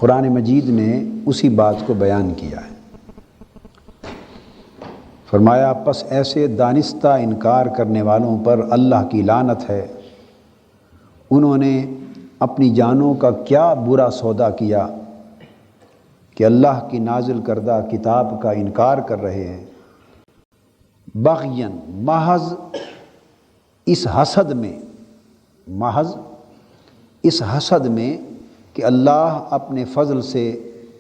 قرآن مجید نے اسی بات کو بیان کیا ہے۔ فرمایا پس ایسے دانستہ انکار کرنے والوں پر اللہ کی لعنت ہے، انہوں نے اپنی جانوں کا کیا برا سودا کیا کہ اللہ کی نازل کردہ کتاب کا انکار کر رہے ہیں، بغین محض اس حسد میں، محض اس حسد میں کہ اللہ اپنے فضل سے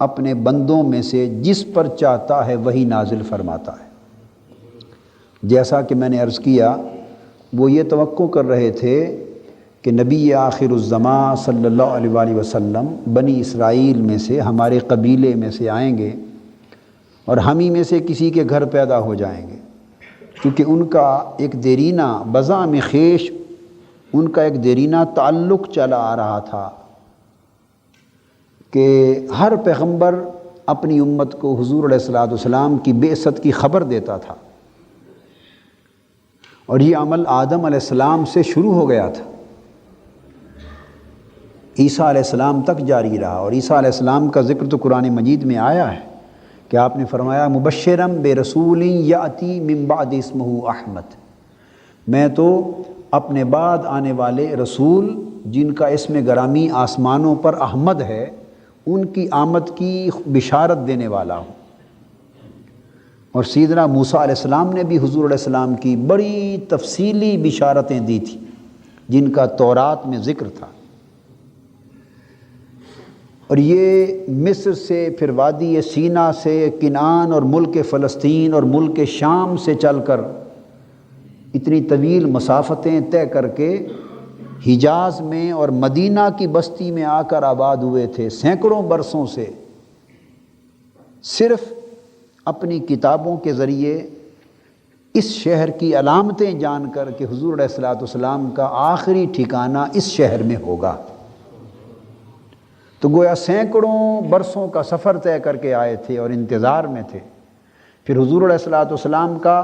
اپنے بندوں میں سے جس پر چاہتا ہے وہی نازل فرماتا ہے۔ جیسا کہ میں نے عرض کیا، وہ یہ توقع کر رہے تھے کہ نبی آخر الزمان صلی اللہ علیہ وآلہ وسلم بنی اسرائیل میں سے، ہمارے قبیلے میں سے آئیں گے اور ہم ہی میں سے کسی کے گھر پیدا ہو جائیں گے، کیونکہ ان کا ایک دیرینہ بزعم خیش، ان کا ایک دیرینہ تعلق چلا آ رہا تھا کہ ہر پیغمبر اپنی امت کو حضور علیہ السلام کی بعثت کی خبر دیتا تھا، اور یہ عمل آدم علیہ السلام سے شروع ہو گیا تھا، عیسیٰ علیہ السلام تک جاری رہا، اور عیسیٰ علیہ السلام کا ذکر تو قرآن مجید میں آیا ہے کہ آپ نے فرمایا مبشرم برسول یاتی من بعد اسمہ احمد، میں تو اپنے بعد آنے والے رسول جن کا اسم گرامی آسمانوں پر احمد ہے، ان کی آمد کی بشارت دینے والا ہوں۔ اور سیدنا موسیٰ علیہ السلام نے بھی حضور علیہ السلام کی بڑی تفصیلی بشارتیں دی تھیں جن کا تورات میں ذکر تھا، اور یہ مصر سے، پھر وادی سینا سے، کنعان اور ملک فلسطین اور ملک شام سے چل کر اتنی طویل مسافتیں طے کر کے حجاز میں اور مدینہ کی بستی میں آ کر آباد ہوئے تھے، سینکڑوں برسوں سے صرف اپنی کتابوں کے ذریعے اس شہر کی علامتیں جان کر کہ حضور علیہ السلام کا آخری ٹھکانہ اس شہر میں ہوگا۔ تو گویا سینکڑوں برسوں کا سفر طے کر کے آئے تھے اور انتظار میں تھے، پھر حضور علیہ السلام کا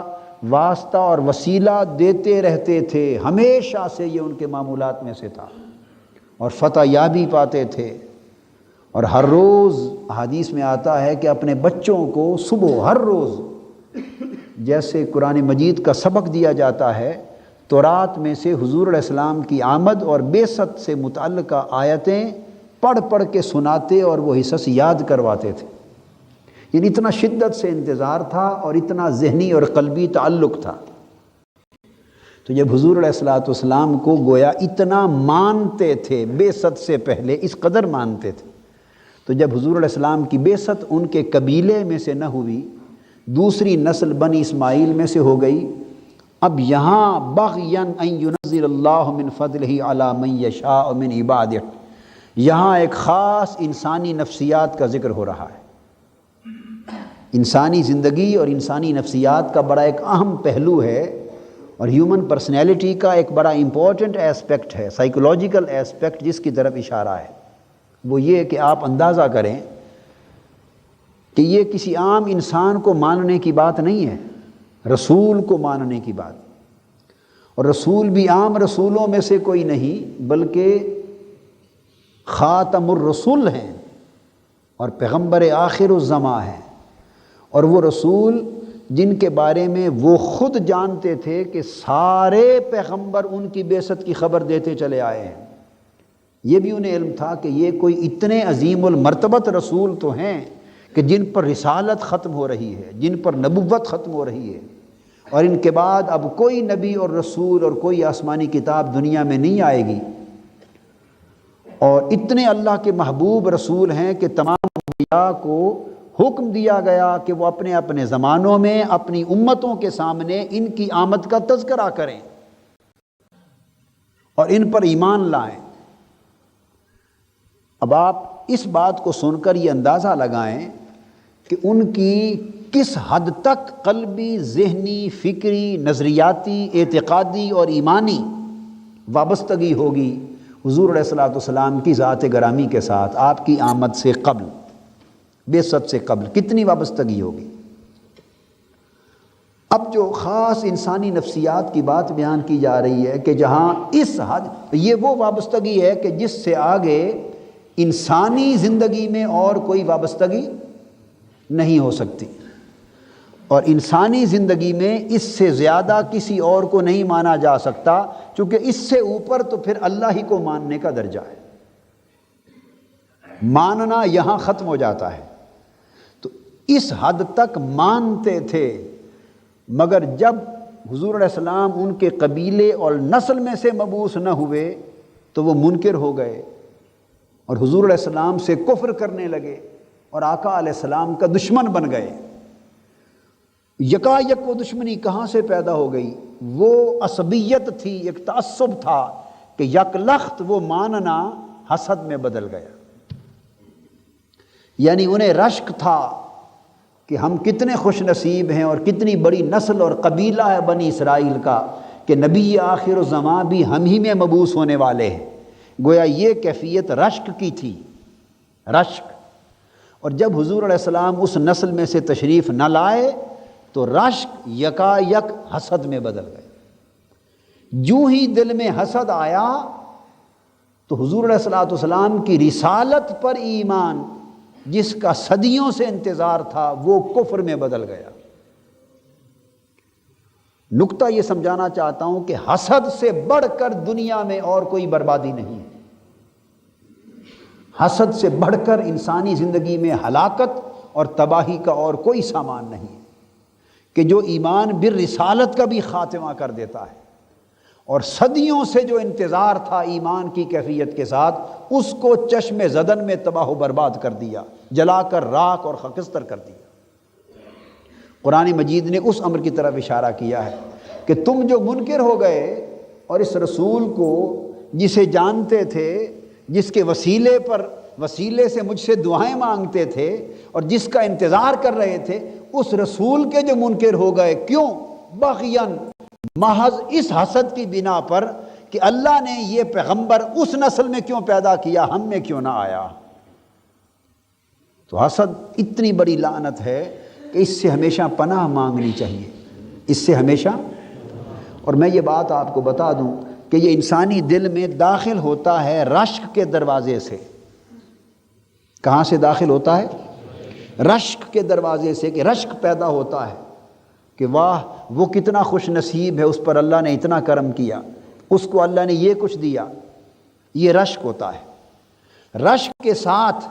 واسطہ اور وسیلہ دیتے رہتے تھے، ہمیشہ سے یہ ان کے معمولات میں سے تھا، اور فتح یابی پاتے تھے، اور ہر روز حدیث میں آتا ہے کہ اپنے بچوں کو صبح ہر روز جیسے قرآن مجید کا سبق دیا جاتا ہے، تورات میں سے حضور علیہ السلام کی آمد اور بعثت سے متعلقہ آیتیں پڑھ پڑھ کے سناتے اور وہ حصص یاد کرواتے تھے۔ یعنی اتنا شدت سے انتظار تھا اور اتنا ذہنی اور قلبی تعلق تھا۔ تو جب حضور علیہ السلام کو گویا اتنا مانتے تھے، بعثت سے پہلے اس قدر مانتے تھے، تو جب حضور علیہ السلام کی بعثت ان کے قبیلے میں سے نہ ہوئی، دوسری نسل بنی اسماعیل میں سے ہو گئی، اب یہاں بغیاً ان ینزل اللہ من فضلہ علی من یشاء من عبادہ، یہاں ایک خاص انسانی نفسیات کا ذکر ہو رہا ہے۔ انسانی زندگی اور انسانی نفسیات کا بڑا ایک اہم پہلو ہے، اور ہیومن پرسنالٹی کا ایک بڑا امپورٹنٹ ایسپیکٹ ہے، سائیکولوجیکل ایسپیکٹ جس کی طرف اشارہ ہے، وہ یہ کہ آپ اندازہ کریں کہ یہ کسی عام انسان کو ماننے کی بات نہیں ہے، رسول کو ماننے کی بات، اور رسول بھی عام رسولوں میں سے کوئی نہیں بلکہ خاتم الرسول ہیں اور پیغمبر آخر الزمان ہیں، اور وہ رسول جن کے بارے میں وہ خود جانتے تھے کہ سارے پیغمبر ان کی بعثت کی خبر دیتے چلے آئے ہیں، یہ بھی انہیں علم تھا کہ یہ کوئی اتنے عظیم المرتبت رسول تو ہیں کہ جن پر رسالت ختم ہو رہی ہے، جن پر نبوت ختم ہو رہی ہے، اور ان کے بعد اب کوئی نبی اور رسول اور کوئی آسمانی کتاب دنیا میں نہیں آئے گی، اور اتنے اللہ کے محبوب رسول ہیں کہ تمام انبیاء کو حکم دیا گیا کہ وہ اپنے اپنے زمانوں میں اپنی امتوں کے سامنے ان کی آمد کا تذکرہ کریں اور ان پر ایمان لائیں۔ اب آپ اس بات کو سن کر یہ اندازہ لگائیں کہ ان کی کس حد تک قلبی، ذہنی، فکری، نظریاتی، اعتقادی اور ایمانی وابستگی ہوگی حضور علیہ السلام کی ذات گرامی کے ساتھ، آپ کی آمد سے قبل، بعثت سے قبل کتنی وابستگی ہوگی۔ اب جو خاص انسانی نفسیات کی بات بیان کی جا رہی ہے کہ جہاں اس حد، یہ وہ وابستگی ہے کہ جس سے آگے انسانی زندگی میں اور کوئی وابستگی نہیں ہو سکتی، اور انسانی زندگی میں اس سے زیادہ کسی اور کو نہیں مانا جا سکتا، چونکہ اس سے اوپر تو پھر اللہ ہی کو ماننے کا درجہ ہے۔ ماننا یہاں ختم ہو جاتا ہے۔ تو اس حد تک مانتے تھے، مگر جب حضور علیہ السلام ان کے قبیلے اور نسل میں سے مبعوث نہ ہوئے تو وہ منکر ہو گئے اور حضور علیہ السلام سے کفر کرنے لگے اور آقا علیہ السلام کا دشمن بن گئے۔ یکایک وہ دشمنی کہاں سے پیدا ہو گئی؟ وہ عصبیت تھی، ایک تعصب تھا کہ یک لخت وہ ماننا حسد میں بدل گیا۔ یعنی انہیں رشک تھا کہ ہم کتنے خوش نصیب ہیں اور کتنی بڑی نسل اور قبیلہ ہے بنی اسرائیل کا کہ نبی آخر الزماں بھی ہم ہی میں مبعوث ہونے والے ہیں۔ گویا یہ کیفیت رشک کی تھی، رشک۔ اور جب حضور علیہ السلام اس نسل میں سے تشریف نہ لائے تو رشک یکا یک حسد میں بدل گئے۔ جو ہی دل میں حسد آیا تو حضور علیہ السلام کی رسالت پر ایمان جس کا صدیوں سے انتظار تھا وہ کفر میں بدل گیا۔ نکتہ یہ سمجھانا چاہتا ہوں کہ حسد سے بڑھ کر دنیا میں اور کوئی بربادی نہیں ہے۔ حسد سے بڑھ کر انسانی زندگی میں ہلاکت اور تباہی کا اور کوئی سامان نہیں ہے کہ جو ایمان بالرسالت کا بھی خاتمہ کر دیتا ہے، اور صدیوں سے جو انتظار تھا ایمان کی کیفیت کے ساتھ اس کو چشم زدن میں تباہ و برباد کر دیا، جلا کر راکھ اور خاکستر کر دیا۔ قرآن مجید نے اس امر کی طرف اشارہ کیا ہے کہ تم جو منکر ہو گئے اور اس رسول کو جسے جانتے تھے، جس کے وسیلے سے مجھ سے دعائیں مانگتے تھے اور جس کا انتظار کر رہے تھے، اس رسول کے جو منکر ہو گئے، کیوں؟ بغیاً، محض اس حسد کی بنا پر کہ اللہ نے یہ پیغمبر اس نسل میں کیوں پیدا کیا، ہم میں کیوں نہ آیا۔ تو حسد اتنی بڑی لعنت ہے کہ اس سے ہمیشہ پناہ مانگنی چاہیے، اس سے ہمیشہ۔ اور میں یہ بات آپ کو بتا دوں کہ یہ انسانی دل میں داخل ہوتا ہے رشک کے دروازے سے۔ کہاں سے داخل ہوتا ہے؟ رشک کے دروازے سے، کہ رشک پیدا ہوتا ہے کہ واہ وہ کتنا خوش نصیب ہے، اس پر اللہ نے اتنا کرم کیا، اس کو اللہ نے یہ کچھ دیا۔ یہ رشک ہوتا ہے۔ رشک کے ساتھ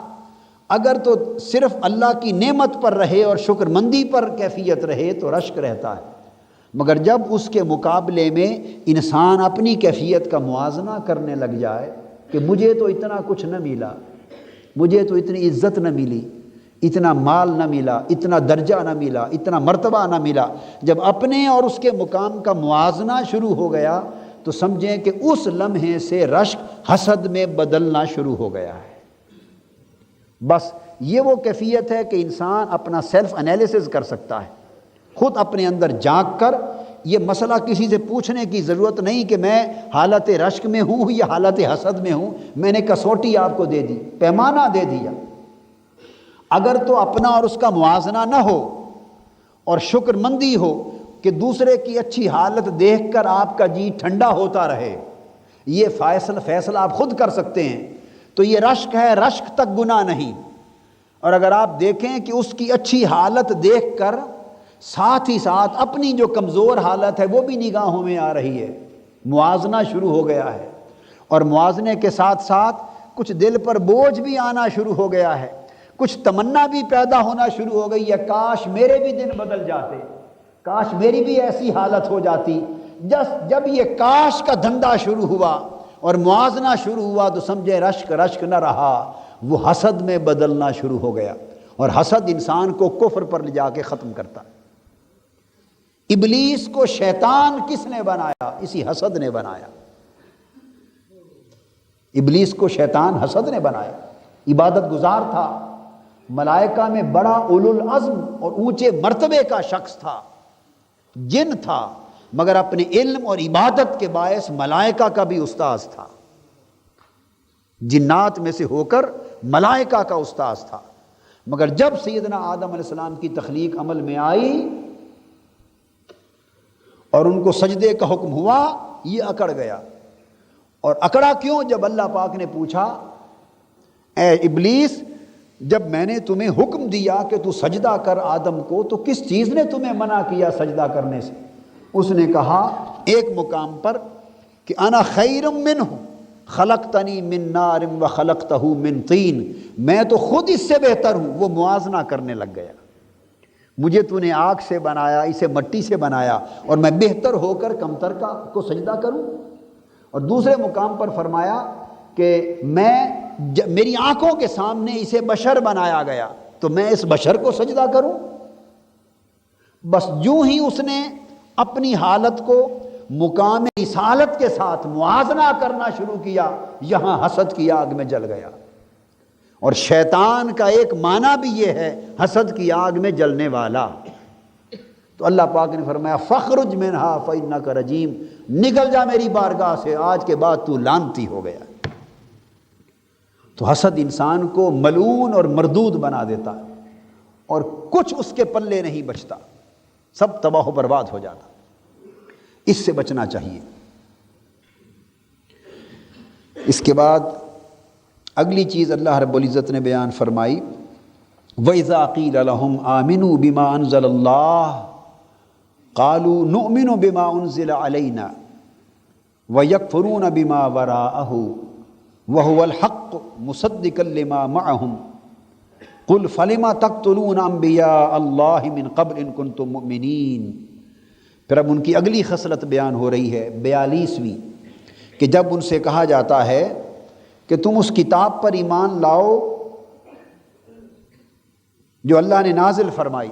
اگر تو صرف اللہ کی نعمت پر رہے اور شکر مندی پر کیفیت رہے تو رشک رہتا ہے، مگر جب اس کے مقابلے میں انسان اپنی کیفیت کا موازنہ کرنے لگ جائے کہ مجھے تو اتنا کچھ نہ ملا، مجھے تو اتنی عزت نہ ملی، اتنا مال نہ ملا، اتنا درجہ نہ ملا، اتنا مرتبہ نہ ملا، جب اپنے اور اس کے مقام کا موازنہ شروع ہو گیا تو سمجھیں کہ اس لمحے سے رشک حسد میں بدلنا شروع ہو گیا ہے۔ بس یہ وہ کیفیت ہے کہ انسان اپنا سیلف انالیسز کر سکتا ہے، خود اپنے اندر جھانک کر۔ یہ مسئلہ کسی سے پوچھنے کی ضرورت نہیں کہ میں حالت رشک میں ہوں یا حالت حسد میں ہوں، میں نے کسوٹی آپ کو دے دی، پیمانہ دے دیا۔ اگر تو اپنا اور اس کا موازنہ نہ ہو اور شکر مندی ہو کہ دوسرے کی اچھی حالت دیکھ کر آپ کا جی ٹھنڈا ہوتا رہے، یہ فیصلہ آپ خود کر سکتے ہیں، تو یہ رشک ہے، رشک تک گناہ نہیں۔ اور اگر آپ دیکھیں کہ اس کی اچھی حالت دیکھ کر ساتھ ہی ساتھ اپنی جو کمزور حالت ہے وہ بھی نگاہوں میں آ رہی ہے، موازنہ شروع ہو گیا ہے، اور موازنے کے ساتھ ساتھ کچھ دل پر بوجھ بھی آنا شروع ہو گیا ہے، کچھ تمنا بھی پیدا ہونا شروع ہو گئی ہے، کاش میرے بھی دن بدل جاتے، کاش میری بھی ایسی حالت ہو جاتی۔ جب یہ کاش کا دھندا شروع ہوا اور موازنہ شروع ہوا تو سمجھے رشک نہ رہا، وہ حسد میں بدلنا شروع ہو گیا، اور حسد انسان کو کفر پر لے جا کے ختم کرتا ہے۔ ابلیس کو شیطان کس نے بنایا؟ اسی حسد نے بنایا۔ ابلیس کو شیطان حسد نے بنایا۔ عبادت گزار تھا، ملائکہ میں بڑا اولو العزم اور اونچے مرتبے کا شخص تھا، جن تھا، مگر اپنے علم اور عبادت کے باعث ملائکہ کا بھی استاذ تھا، جنات میں سے ہو کر ملائکہ کا استاذ تھا۔ مگر جب سیدنا آدم علیہ السلام کی تخلیق عمل میں آئی اور ان کو سجدے کا حکم ہوا، یہ اکڑ گیا۔ اور اکڑا کیوں؟ جب اللہ پاک نے پوچھا اے ابلیس جب میں نے تمہیں حکم دیا کہ تو سجدہ کر آدم کو تو کس چیز نے تمہیں منع کیا سجدہ کرنے سے؟ اس نے کہا ایک مقام پر کہ انا خیر منہ خلقتنی من نار و خلقتہ من طین، میں تو خود اس سے بہتر ہوں۔ وہ موازنہ کرنے لگ گیا، مجھے تو نے آگ سے بنایا، اسے مٹی سے بنایا، اور میں بہتر ہو کر کمتر کو سجدہ کروں؟ اور دوسرے مقام پر فرمایا کہ میری آنکھوں کے سامنے اسے بشر بنایا گیا تو میں اس بشر کو سجدہ کروں؟ بس یوں ہی اس نے اپنی حالت کو مقام رسالت کے ساتھ موازنہ کرنا شروع کیا، یہاں حسد کی آگ میں جل گیا۔ اور شیطان کا ایک معنی بھی یہ ہے حسد کی آگ میں جلنے والا۔ تو اللہ پاک نے فرمایا فخرج منہا فإنک رجیم، نکل جا میری بارگاہ سے، آج کے بعد تو لعنتی ہو گیا۔ تو حسد انسان کو ملعون اور مردود بنا دیتا ہے، اور کچھ اس کے پلے نہیں بچتا، سب تباہ و برباد ہو جاتا۔ اس سے بچنا چاہیے۔ اس کے بعد اگلی چیز اللہ رب العزت نے بیان فرمائی وَإِذَا قِيلَ لَهُمْ آمِنُوا بِمَا أَنزَلَ اللَّهُ قَالُوا نُؤْمِنُ بِمَا أُنزِلَ عَلَيْنَا وَيَكْفُرُونَ بِمَا وَرَاءَهُ وَهُوَ الْحَقُّ مُصَدِّقًا لِمَا مَعَهُمْ قُلْ فَلِمَ تَقْتُلُونَ أَنبِيَاءَ اللَّهِ مِن قَبْلِ إِن كُنتُم مُؤْمِنِينَ۔ پھر اب ان کی اگلی خصلت بیان ہو رہی ہے 42ویں، کہ جب ان سے کہا جاتا ہے کہ تم اس کتاب پر ایمان لاؤ جو اللہ نے نازل فرمائی،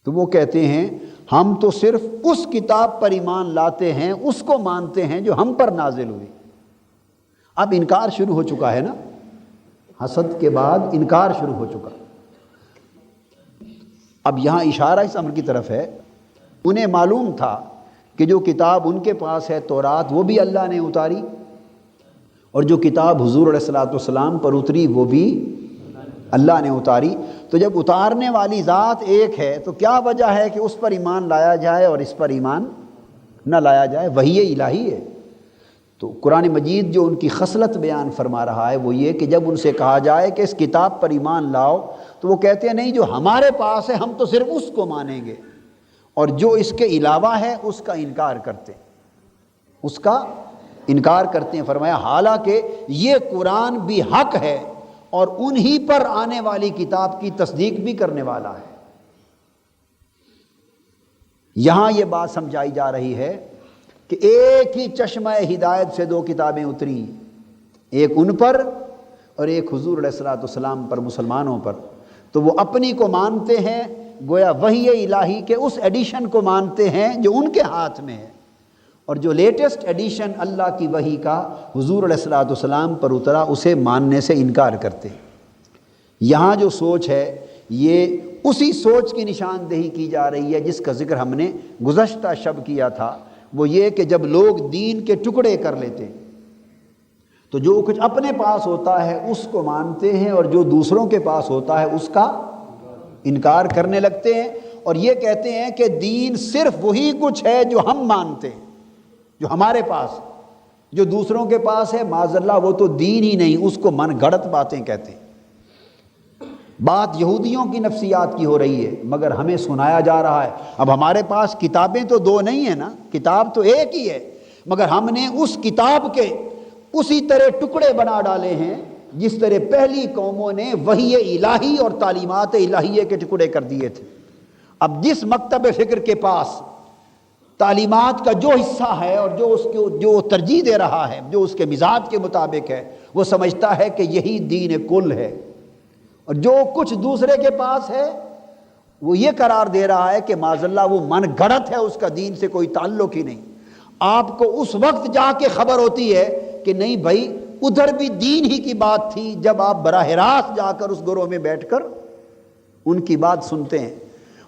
تو وہ کہتے ہیں ہم تو صرف اس کتاب پر ایمان لاتے ہیں، اس کو مانتے ہیں جو ہم پر نازل ہوئی۔ اب انکار شروع ہو چکا ہے نا، حسد کے بعد انکار شروع ہو چکا۔ اب یہاں اشارہ اس امر کی طرف ہے، انہیں معلوم تھا کہ جو کتاب ان کے پاس ہے تورات وہ بھی اللہ نے اتاری، اور جو کتاب حضور علیہ الصلوۃ والسلام پر اتری وہ بھی اللہ نے اتاری۔ تو جب اتارنے والی ذات ایک ہے تو کیا وجہ ہے کہ اس پر ایمان لایا جائے اور اس پر ایمان نہ لایا جائے؟ وحی الہی ہے۔ تو قرآن مجید جو ان کی خصلت بیان فرما رہا ہے وہ یہ کہ جب ان سے کہا جائے کہ اس کتاب پر ایمان لاؤ تو وہ کہتے ہیں نہیں، جو ہمارے پاس ہے ہم تو صرف اس کو مانیں گے، اور جو اس کے علاوہ ہے اس کا انکار کرتے ہیں، اس کا انکار کرتے ہیں۔ فرمایا حالانکہ یہ قرآن بھی حق ہے اور انہی پر آنے والی کتاب کی تصدیق بھی کرنے والا ہے۔ یہاں یہ بات سمجھائی جا رہی ہے کہ ایک ہی چشمہ ہدایت سے دو کتابیں اتری، ایک ان پر اور ایک حضور علیہ الصلوۃ والسلام پر، مسلمانوں پر۔ تو وہ اپنی کو مانتے ہیں گویا وحی الہی کے اس ایڈیشن کو مانتے ہیں جو ان کے ہاتھ میں ہے، اور جو لیٹسٹ ایڈیشن اللہ کی وحی کا حضور علیہ الصلوۃ والسلام پر اترا اسے ماننے سے انکار کرتے ہیں۔ یہاں جو سوچ ہے یہ اسی سوچ کی نشاندہی کی جا رہی ہے جس کا ذکر ہم نے گزشتہ شب کیا تھا، وہ یہ کہ جب لوگ دین کے ٹکڑے کر لیتے تو جو کچھ اپنے پاس ہوتا ہے اس کو مانتے ہیں، اور جو دوسروں کے پاس ہوتا ہے اس کا انکار کرنے لگتے ہیں، اور یہ کہتے ہیں کہ دین صرف وہی کچھ ہے جو ہم مانتے ہیں، جو ہمارے پاس، جو دوسروں کے پاس ہے معاذ اللہ وہ تو دین ہی نہیں، اس کو من گھڑت باتیں کہتے ہیں۔ بات یہودیوں کی نفسیات کی ہو رہی ہے مگر ہمیں سنایا جا رہا ہے اب ہمارے پاس کتابیں تو دو نہیں ہیں نا، کتاب تو ایک ہی ہے، مگر ہم نے اس کتاب کے اسی طرح ٹکڑے بنا ڈالے ہیں جس طرح پہلی قوموں نے وحی الہی اور تعلیمات الہیہ کے ٹکڑے کر دیے تھے۔ اب جس مکتب فکر کے پاس تعلیمات کا جو حصہ ہے اور جو اس کو جو ترجیح دے رہا ہے، جو اس کے مزاج کے مطابق ہے، وہ سمجھتا ہے کہ یہی دین کل ہے، اور جو کچھ دوسرے کے پاس ہے وہ یہ قرار دے رہا ہے کہ معاذ اللہ وہ من گھڑت ہے، اس کا دین سے کوئی تعلق ہی نہیں۔ آپ کو اس وقت جا کے خبر ہوتی ہے کہ نہیں بھائی ادھر بھی دین ہی کی بات تھی، جب آپ براہ راست جا کر اس گروہ میں بیٹھ کر ان کی بات سنتے ہیں،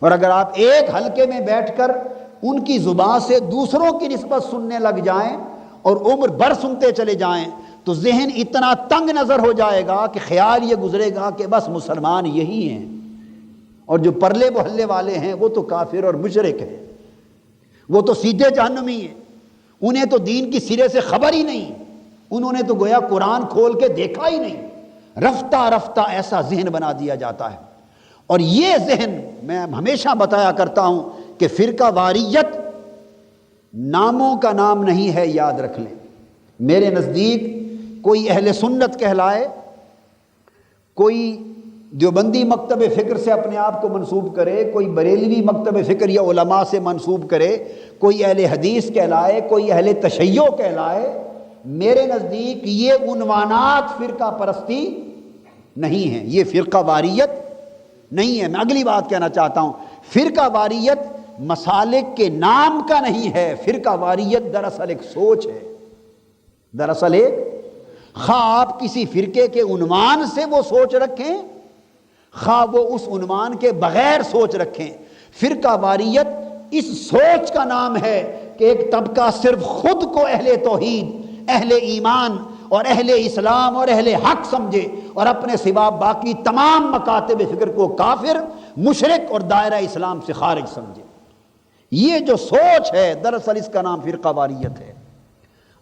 اور اگر آپ ایک حلقے میں بیٹھ کر ان کی زبان سے دوسروں کی نسبت سننے لگ جائیں اور عمر بھر سنتے چلے جائیں تو ذہن اتنا تنگ نظر ہو جائے گا کہ خیال یہ گزرے گا کہ بس مسلمان یہی ہیں، اور جو پرلے محلے والے ہیں وہ تو کافر اور مشرک ہیں، وہ تو سیدھے جہنمی ہیں، انہیں تو دین کی سرے سے خبر ہی نہیں، انہوں نے تو گویا قرآن کھول کے دیکھا ہی نہیں، رفتہ رفتہ ایسا ذہن بنا دیا جاتا ہے۔ اور یہ ذہن میں ہمیشہ بتایا کرتا ہوں کہ فرقہ واریت ناموں کا نام نہیں ہے، یاد رکھ لیں۔ میرے نزدیک کوئی اہل سنت کہلائے، کوئی دیوبندی مکتب فکر سے اپنے آپ کو منسوب کرے، کوئی بریلوی مکتب فکر یا علماء سے منسوب کرے، کوئی اہل حدیث کہلائے، کوئی اہل تشیع کہلائے، میرے نزدیک یہ عنوانات فرقہ پرستی نہیں ہیں، یہ فرقہ واریت نہیں ہے۔ میں اگلی بات کہنا چاہتا ہوں، فرقہ واریت مسالک کے نام کا نہیں ہے، فرقہ واریت دراصل ایک سوچ ہے، دراصل ایک، خواہ آپ کسی فرقے کے عنوان سے وہ سوچ رکھیں، خواہ وہ اس عنوان کے بغیر سوچ رکھیں، فرقہ واریت اس سوچ کا نام ہے کہ ایک طبقہ صرف خود کو اہل توحید، اہل ایمان اور اہل اسلام اور اہل حق سمجھے اور اپنے سوا باقی تمام مکاتب فکر کو کافر، مشرک اور دائرہ اسلام سے خارج سمجھے۔ یہ جو سوچ ہے دراصل اس کا نام فرقہ واریت ہے۔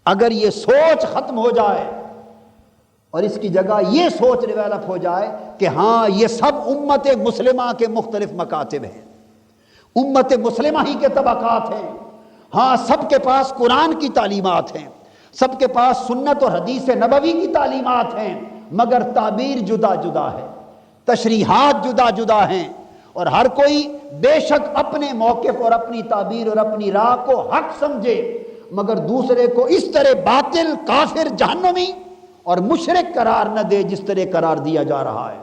اگر یہ سوچ ختم ہو جائے اور اس کی جگہ یہ سوچ ڈیولپ ہو جائے کہ ہاں یہ سب امت مسلمہ کے مختلف مکاتب ہیں، امت مسلمہ ہی کے طبقات ہیں، ہاں سب کے پاس قرآن کی تعلیمات ہیں، سب کے پاس سنت اور حدیث نبوی کی تعلیمات ہیں، مگر تعبیر جدا جدا ہے، تشریحات جدا جدا ہیں، اور ہر کوئی بے شک اپنے موقف اور اپنی تعبیر اور اپنی راہ کو حق سمجھے، مگر دوسرے کو اس طرح باطل، کافر، جہنمی اور مشرک قرار نہ دے جس طرح قرار دیا جا رہا ہے۔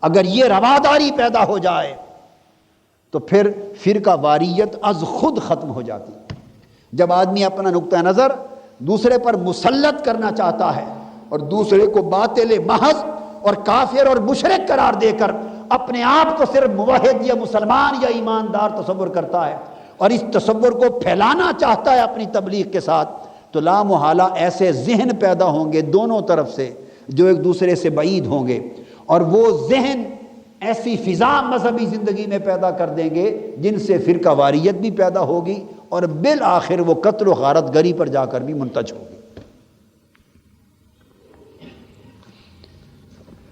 اگر یہ رواداری پیدا ہو جائے تو پھر فرقہ واریت از خود ختم ہو جاتی۔ جب آدمی اپنا نقطہ نظر دوسرے پر مسلط کرنا چاہتا ہے اور دوسرے کو باطل محض اور کافر اور مشرک قرار دے کر اپنے آپ کو صرف موحد یا مسلمان یا ایماندار تصور کرتا ہے اور اس تصور کو پھیلانا چاہتا ہے اپنی تبلیغ کے ساتھ، تو لا محالہ ایسے ذہن پیدا ہوں گے دونوں طرف سے جو ایک دوسرے سے بعید ہوں گے، اور وہ ذہن ایسی فضا مذہبی زندگی میں پیدا کر دیں گے جن سے فرقہ واریت بھی پیدا ہوگی اور بالآخر وہ قتل و غارت گری پر جا کر بھی منتج ہوگی۔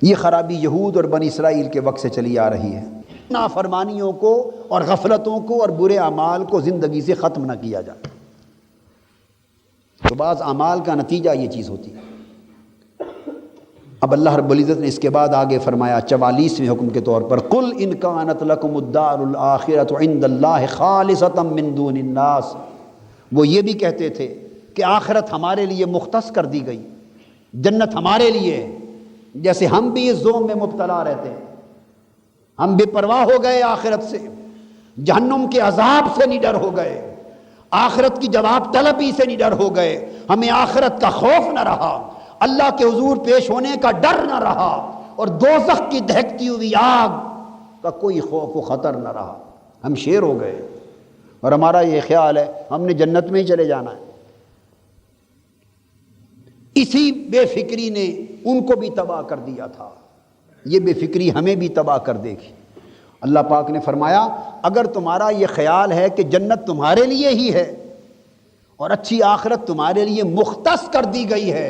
یہ خرابی یہود اور بنی اسرائیل کے وقت سے چلی آ رہی ہے۔ نافرمانیوں کو اور غفلتوں کو اور برے اعمال کو زندگی سے ختم نہ کیا جائے تو بعض اعمال کا نتیجہ یہ چیز ہوتی ہے۔ اب اللہ رب العزت نے اس کے بعد آگے فرمایا 44ویں حکم کے طور پر، قل ان کانت لکم الدار الآخرۃ عند اللہ خالصۃ من دون الناس، وہ یہ بھی کہتے تھے کہ آخرت ہمارے لیے مختص کر دی گئی، جنت ہمارے لیے ہے، جیسے ہم بھی اس ذوم میں مبتلا رہتے ہیں، ہم بے پرواہ ہو گئے آخرت سے، جہنم کے عذاب سے نڈر ہو گئے، آخرت کی جواب طلبی سے نڈر ہو گئے، ہمیں آخرت کا خوف نہ رہا، اللہ کے حضور پیش ہونے کا ڈر نہ رہا، اور دوزخ کی دہکتی ہوئی آگ کا کوئی خوف و خطر نہ رہا، ہم شیر ہو گئے اور ہمارا یہ خیال ہے ہم نے جنت میں ہی چلے جانا ہے۔ اسی بے فکری نے ان کو بھی تباہ کر دیا تھا، یہ بے فکری ہمیں بھی تباہ کر دے گی۔ اللہ پاک نے فرمایا اگر تمہارا یہ خیال ہے کہ جنت تمہارے لیے ہی ہے اور اچھی آخرت تمہارے لیے مختص کر دی گئی ہے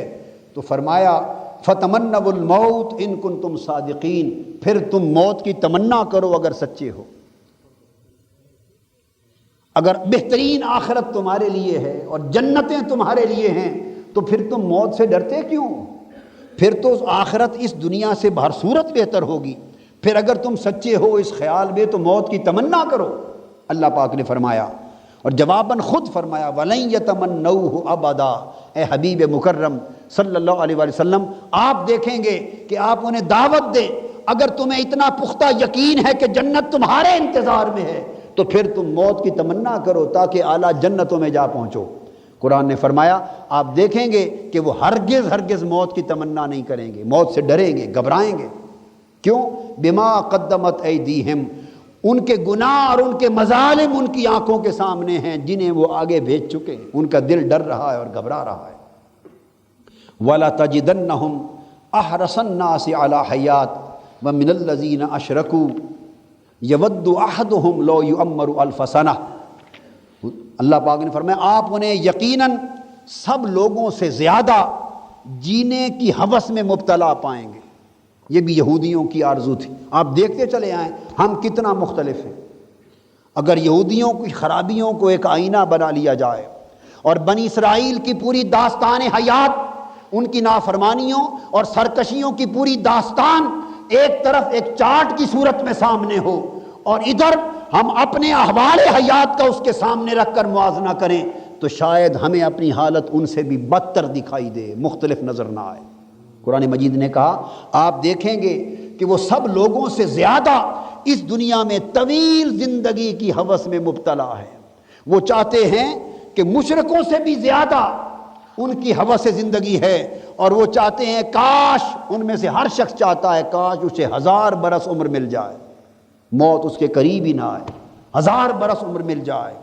تو فرمایا فَتَمَنَّوُا الْمَوْتَ إِن كُنتُمْ صَادِقِينَ، پھر تم موت کی تمنا کرو اگر سچے ہو۔ اگر بہترین آخرت تمہارے لیے ہے اور جنتیں تمہارے لیے ہیں تو پھر تم موت سے ڈرتے کیوں؟ پھر تو آخرت اس دنیا سے بہر صورت بہتر ہوگی، پھر اگر تم سچے ہو اس خیال میں تو موت کی تمنا کرو۔ اللہ پاک نے فرمایا اور جواباً خود فرمایا وَلَن يَتَمَنَّوْهُ أَبَدًا، اے حبیب مکرم صلی اللہ علیہ وآلہ وسلم آپ دیکھیں گے کہ آپ انہیں دعوت دیں، اگر تمہیں اتنا پختہ یقین ہے کہ جنت تمہارے انتظار میں ہے تو پھر تم موت کی تمنا کرو تاکہ اعلیٰ جنتوں میں جا پہنچو۔ قرآن نے فرمایا آپ دیکھیں گے کہ وہ ہرگز موت کی تمنا نہیں کریں گے، موت سے ڈریں گے، گھبرائیں گے۔ کیوں؟ بما قدمت ایدیہم، ان کے گناہ اور ان کے مظالم ان کی آنکھوں کے سامنے ہیں جنہیں وہ آگے بھیج چکے ہیں، ان کا دل ڈر رہا ہے اور گھبرا رہا ہے۔ وَلَتَجِدَنَّهُمْ أَحْرَصَ النَّاسِ عَلَى حَيَاةٍ وَمِنَ الَّذِينَ أَشْرَكُوا يَوَدُّ أَحَدُهُمْ لَوْ يُعَمَّرُ أَلْفَ سَنَةٍ، اللہ پاک نے فرمایا آپ انہیں یقیناً سب لوگوں سے زیادہ جینے کی ہوس میں مبتلا پائیں گے۔ یہ بھی یہودیوں کی آرزو تھی۔ آپ دیکھتے چلے آئیں ہم کتنا مختلف ہیں۔ اگر یہودیوں کی خرابیوں کو ایک آئینہ بنا لیا جائے اور بنی اسرائیل کی پوری داستان حیات، ان کی نافرمانیوں اور سرکشیوں کی پوری داستان ایک طرف ایک چارٹ کی صورت میں سامنے ہو، اور ادھر ہم اپنے احوال حیات کا اس کے سامنے رکھ کر موازنہ کریں، تو شاید ہمیں اپنی حالت ان سے بھی بدتر دکھائی دے، مختلف نظر نہ آئے۔ قرآن مجید نے کہا آپ دیکھیں گے کہ وہ سب لوگوں سے زیادہ اس دنیا میں طویل زندگی کی ہوس میں مبتلا ہے۔ وہ چاہتے ہیں کہ مشرکوں سے بھی زیادہ ان کی ہوس زندگی ہے، اور وہ چاہتے ہیں کاش، ان میں سے ہر شخص چاہتا ہے کاش اسے 1000 برس عمر مل جائے، موت اس کے قریب ہی نہ آئے، 1000 برس عمر مل جائے۔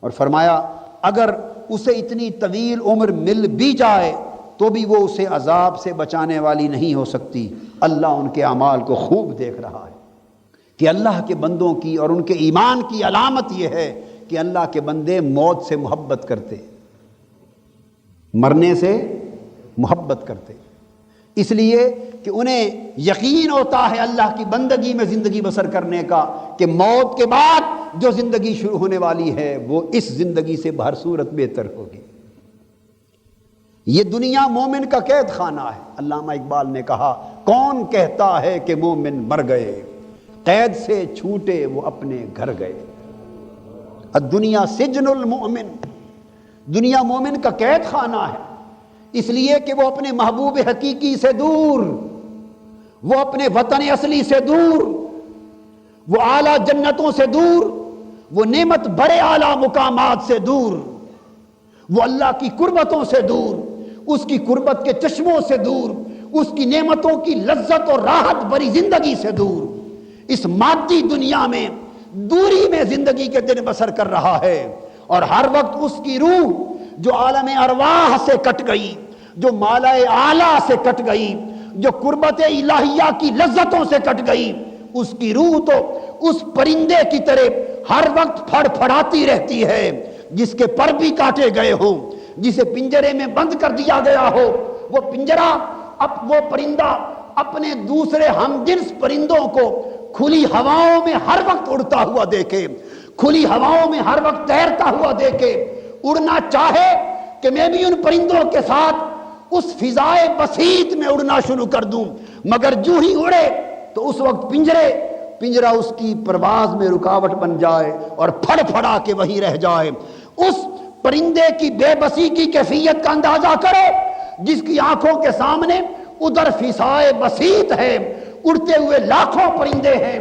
اور فرمایا اگر اسے اتنی طویل عمر مل بھی جائے تو بھی وہ اسے عذاب سے بچانے والی نہیں ہو سکتی۔ اللہ ان کے اعمال کو خوب دیکھ رہا ہے کہ اللہ کے بندوں کی اور ان کے ایمان کی علامت یہ ہے کہ اللہ کے بندے موت سے محبت کرتے، مرنے سے محبت کرتے، اس لیے کہ انہیں یقین ہوتا ہے اللہ کی بندگی میں زندگی بسر کرنے کا کہ موت کے بعد جو زندگی شروع ہونے والی ہے وہ اس زندگی سے بہر صورت بہتر ہوگی۔ یہ دنیا مومن کا قید خانہ ہے۔ علامہ اقبال نے کہا کون کہتا ہے کہ مومن مر گئے، قید سے چھوٹے وہ اپنے گھر گئے۔ الدنیا سجن المؤمن، دنیا مومن کا قید خانہ ہے، اس لیے کہ وہ اپنے محبوب حقیقی سے دور، وہ اپنے وطن اصلی سے دور، وہ اعلیٰ جنتوں سے دور، وہ نعمت بڑے اعلیٰ مقامات سے دور، وہ اللہ کی قربتوں سے دور، اس کی قربت کے چشموں سے دور، اس کی نعمتوں کی لذت اور راحت بری زندگی سے دور، اس مادی دنیا میں دوری میں زندگی کے دن بسر کر رہا ہے، اور ہر وقت اس کی روح جو عالم ارواح سے کٹ گئی، جو مالا اعلیٰ سے کٹ گئی، جو قربت الہیہ کی لذتوں سے کٹ گئی، اس کی روح تو اس پرندے کی طرح ہر وقت پھڑ پھڑاتی رہتی ہے جس کے پر بھی کاٹے گئے ہوں، جسے پنجرے میں بند کر دیا گیا ہو۔ وہ پنجرہ وہ پرندہ اپنے دوسرے ہم جنس پرندوں کو کھلی ہواؤں میں ہر وقت اڑتا ہوا دیکھے، کھلی ہواؤں میں ہر وقت تیرتا ہوا دیکھے، اڑنا چاہے کہ میں بھی ان پرندوں کے ساتھ اس فضائے بسیط میں اڑنا شروع کر دوں، مگر جو ہی اڑے تو اس وقت پنجرہ اس کی پرواز میں رکاوٹ بن جائے اور پھڑ پھڑا کے وہیں رہ جائے۔ اس پرندے کی بے بسی کی کیفیت کا اندازہ کرو جس کی آنکھوں کے سامنے ادھر فضائے بسیط ہے، اڑتے ہوئے لاکھوں پرندے ہیں،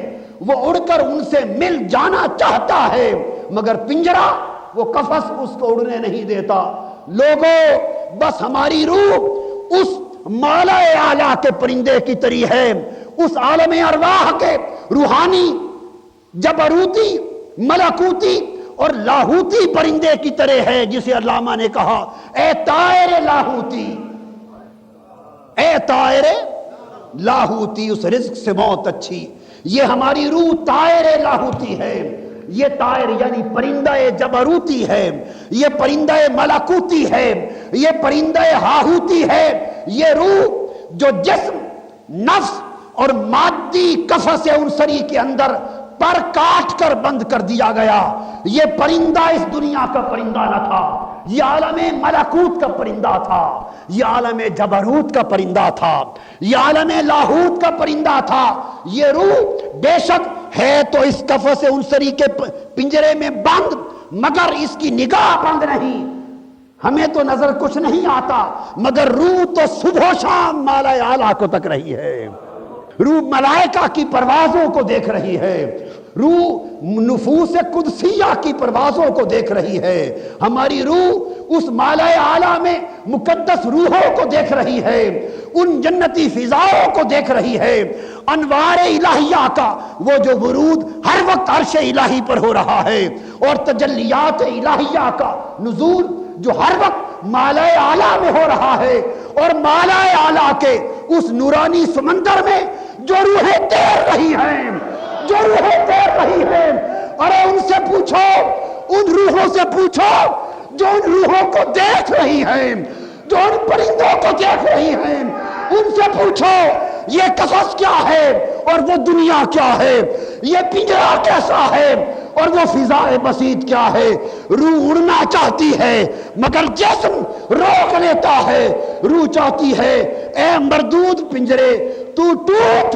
وہ اڑ کر ان سے مل جانا چاہتا ہے، مگر پنجرہ وہ قفس اس کو اڑنے نہیں دیتا۔ لوگوں بس ہماری روح اس مالا اعلیٰ کے پرندے کی طرح ہے، اس عالم ارواح کے روحانی جبروتی ملکوتی اور لاہوتی پرندے کی طرح ہے، جسے علامہ نے کہا اے طائر لاہوتی، اے طائر لاہوتی، اس رزق سے موت اچھی۔ یہ ہماری روح طائر لاہوتی ہے، یہ طائر یعنی پرندہ جبروتی ہے، یہ پرندہ ملکوتی ہے، یہ پرندہ ہاہوتی ہے۔ یہ روح جو جسم، نفس اور مادی قفس عنصری کے اندر پر کاٹ کر بند کر دیا گیا، یہ پرندہ اس دنیا کا پرندہ نہ تھا، یہ عالم ملکوت کا پرندہ تھا، یہ عالم جبروت کا پرندہ تھا، یہ عالم لاہوت کا پرندہ تھا۔ یہ روح بے شک ہے تو اس قفس عنصری کے پنجرے میں بند، مگر اس کی نگاہ بند نہیں، ہمیں تو نظر کچھ نہیں آتا، مگر روح تو صبح و شام مالا اعلیٰ کو تک رہی ہے، روح ملائکہ کی پروازوں کو دیکھ رہی ہے، روح نفوس قدسیہ کی پروازوں کو دیکھ رہی ہے، ہماری روح اس مالا اعلیٰ میں مقدس روحوں کو دیکھ رہی ہے، ان جنتی فضاؤں کو دیکھ رہی ہے، انوار الہیہ کا وہ جو ورود ہر وقت عرش الہی پر ہو رہا ہے، اور تجلیات الہیہ کا نزول جو ہر وقت مالا اعلیٰ میں ہو رہا ہے، اور مالا اعلیٰ کے اس نورانی سمندر میں جو روحیں تیر رہی ہیں، جو روحیں تیر رہی ہیں، ارے ان سے پوچھو، ان روحوں سے پوچھو جو ان روحوں کو دیکھ رہی ہیں، جو ان پرندوں کو دیکھ رہی ہیں ان سے پوچھو یہ قفس کیا ہے اور وہ دنیا کیا ہے، یہ پنجرا کیسا ہے اور وہ فضائے بسیط کیا ہے۔ روح اڑنا چاہتی ہے مگر جسم روک لیتا ہے، روح چاہتی ہے اے مردود پنجرے تو ٹوٹ،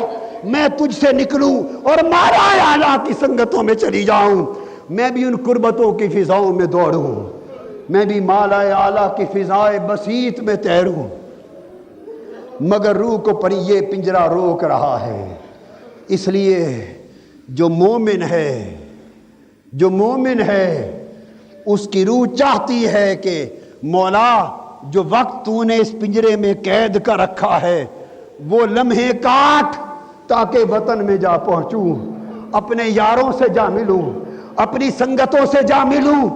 میں تجھ سے نکلوں اور مالا اعلیٰ کی سنگتوں میں چلی جاؤں، میں بھی ان قربتوں کی فضاؤں میں دوڑوں، میں بھی مالا اعلیٰ کی فضائے بسیط میں تیروں، مگر روح کو پر یہ پنجرا روک رہا ہے۔ اس لیے جو مومن ہے اس کی روح چاہتی ہے کہ مولا جو وقت تو نے اس پنجرے میں قید کر رکھا ہے وہ لمحے کاٹ تاکہ وطن میں جا پہنچوں، اپنے یاروں سے جا ملوں، اپنی سنگتوں سے جا ملوں،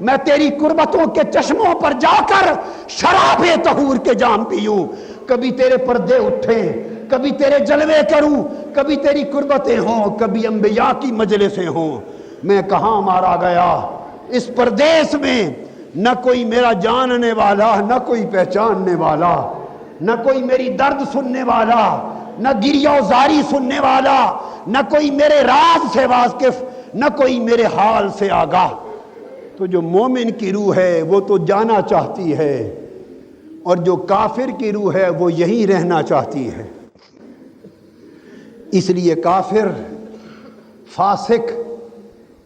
میں تیری قربتوں کے چشموں پر جا کر شراب طہور کے جام پیوں، کبھی تیرے پردے اٹھیں، کبھی تیرے جلوے کروں، کبھی تیری قربتیں ہوں، کبھی انبیاء کی مجلسیں ہوں۔ میں کہاں مارا گیا اس پردیس میں، نہ کوئی میرا جاننے والا، نہ کوئی پہچاننے والا، نہ کوئی میری درد سننے والا، نہ گریہ و زاری سننے والا، نہ کوئی میرے راز سے واقف، نہ کوئی میرے حال سے آگاہ۔ تو جو مومن کی روح ہے وہ تو جانا چاہتی ہے، اور جو کافر کی روح ہے وہ یہیں رہنا چاہتی ہے۔ اس لیے کافر، فاسق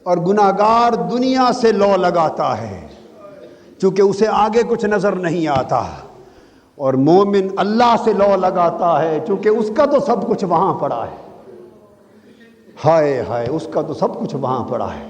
اور گناہگار دنیا سے لو لگاتا ہے چونکہ اسے آگے کچھ نظر نہیں آتا، اور مومن اللہ سے لو لگاتا ہے چونکہ اس کا تو سب کچھ وہاں پڑا ہے۔ ہائے ہائے، اس کا تو سب کچھ وہاں پڑا ہے۔